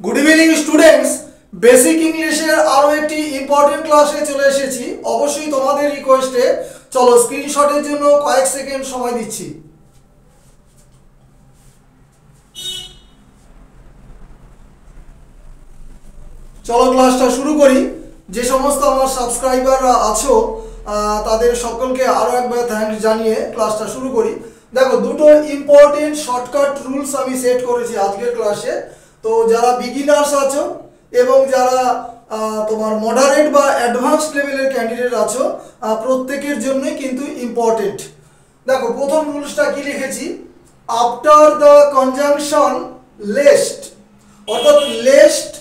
Good evening students, basic ইংলিশের আরো একটি ইম্পর্টেন্ট ক্লাসে চলে এসেছি। অবশ্যই তোমাদের রিকোয়েস্টে চলো স্ক্রিনশটের জন্য কয়েক সেকেন্ড সময় দিচ্ছি। চলো ক্লাসটা শুরু করি। যে সমস্ত আমার সাবস্ক্রাইবাররা আছো তাদের সকলকে আরো একবার থ্যাঙ্কস জানিয়ে ক্লাসটা শুরু করি। দেখো, দুটো ইম্পর্টেন্ট শর্টকাট রুলস আমি সেট করেছি আজকের ক্লাসে। তো যারা বিগিনার্স আছো এবং যারা তোমার মডারেট বা অ্যাডভান্স লেভেলের ক্যান্ডিডেট আছো, প্রত্যেকের জন্যই কিন্তু ইম্পর্টেন্ট। দেখো, প্রথম রুলসটা কি লিখেছি, আফটার দ্য কনজাংশন লেস্ট, অর্থাৎ লেস্ট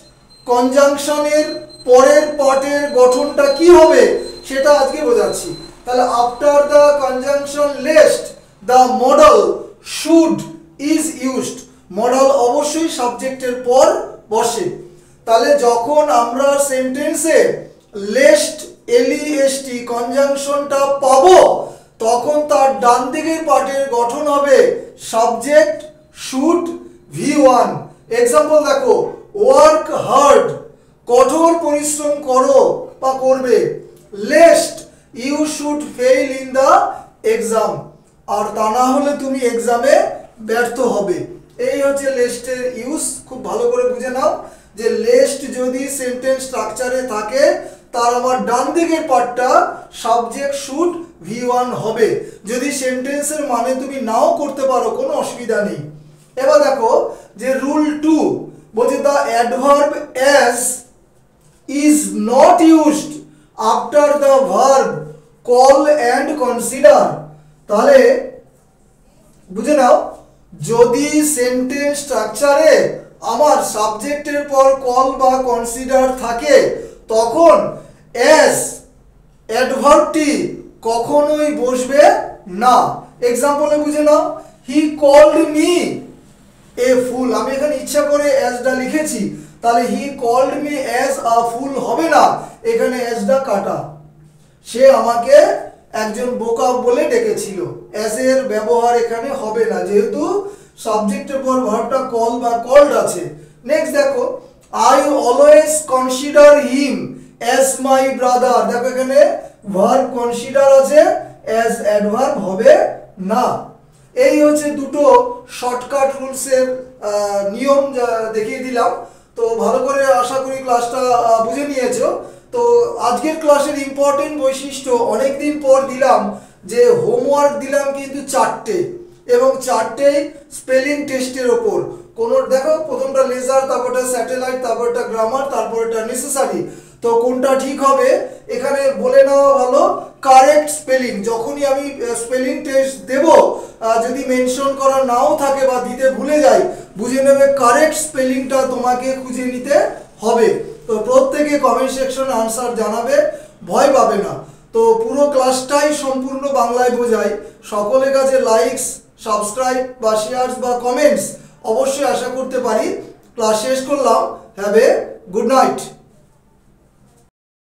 কনজাংশনের পরের পার্টের গঠনটা কি হবে সেটা আজকে বোঝাচ্ছি। তাহলে after the conjunction lest the model should is used. Model অবশ্যই সাবজেক্টের পর বসে। তাহলে যখন আমরা সেন্টেন্সে লেস্ট এলইএসটি কনজাংশনটা পাবো, তখন তার ডান দিকের পার্টের গঠন হবে সাবজেক্ট শুড V1। এক্সাম্পল দেখো, ওয়ার্ক হার্ড, কঠোর পরিশ্রম করো বা করবে। Lest you should fail in the exam, আর তা না হলে তুমি এক্সামে ব্যর্থ হবে। এই হচ্ছে লেস্টের ইউজ। খুব ভালো করে বুঝে নাও যে লেস্ট যদি সেন্টেন্স স্ট্রাকচারে থাকে, তার আমার ডান দিকের পার্টটা সাবজেক্ট শুড V1 হবে। যদি সেন্টেন্সের মানে তুমি নাও করতে পারো, কোনো অসুবিধা নেই। এবার দেখো যে রুল 2 বলছে the adverb as is not used after the verb call and consider. তাহলে বুঝে নাও, যদি সেন্টেন্স স্ট্রাকচারে আমার সাবজেক্টের পর কল বা কনসিডার থাকে, তখন অ্যাজ অ্যাডভার্বটি কখনোই বসবে না। এক্সাম্পলে বুঝে নাও, হি কল্ড মি এ ফুল। আমি এখানে ইচ্ছা করে অ্যাজটা লিখেছি, তাহলে he called me as a fool হবে না, এখানে অ্যাজটা কাটা। সে আমাকে একজন বোকা বলে ডেকেছিল, অ্যাজ এর ব্যবহার এখানে হবে না, যেহেতু সাবজেক্টের পর ভার্বটা কল বা কল্ড আছে। নেক্সট দেখো, I always consider him as my brother. দেখো এখানে ভার্ব কনসিডার আছে, অ্যাজ অ্যাডভার্ব হবে না। এই হচ্ছে দুটো শর্টকাট রুলসের নিয়ম দেখিয়ে দিলাম। তো ভালো করে আশা করি ক্লাসটা বুঝে নিয়েছো। তো আজকের ক্লাসের ইম্পর্টেন্ট বৈশিষ্ট্য, অনেকদিন পর দিলাম যে হোমওয়ার্ক দিলাম কিন্তু 4টে, এবং 4টেই স্পেলিং টেস্টের ওপর। কোনো দেখো, প্রথমটা লেজার, তারপরটা স্যাটেলাইট, তারপরটা গ্রামার, তারপরটা নেসেসারি। তো কোনটা ঠিক হবে এখানে বলে নেওয়া ভালো। কারেক্ট স্পেলিং, যখনই আমি স্পেলিং টেস্ট দেব, যদি মেনশন করা নাও থাকে বা দিতে ভুলে যাই, বুঝে নেবে কারেক্ট স্পেলিংটা তোমাকে খুঁজে নিতে হবে। তো প্রত্যেকে কমেন্ট সেকশনে আনসার জানাবে, ভয় পাবে না। তো পুরো ক্লাসটাই সম্পূর্ণ বাংলায় বোঝাই। সকলের কাছে লাইকস, সাবস্ক্রাইব বা শেয়ারস বা কমেন্টস অবশ্যই আশা করতে পারি। ক্লাস শেষ করলাম। Have a good night.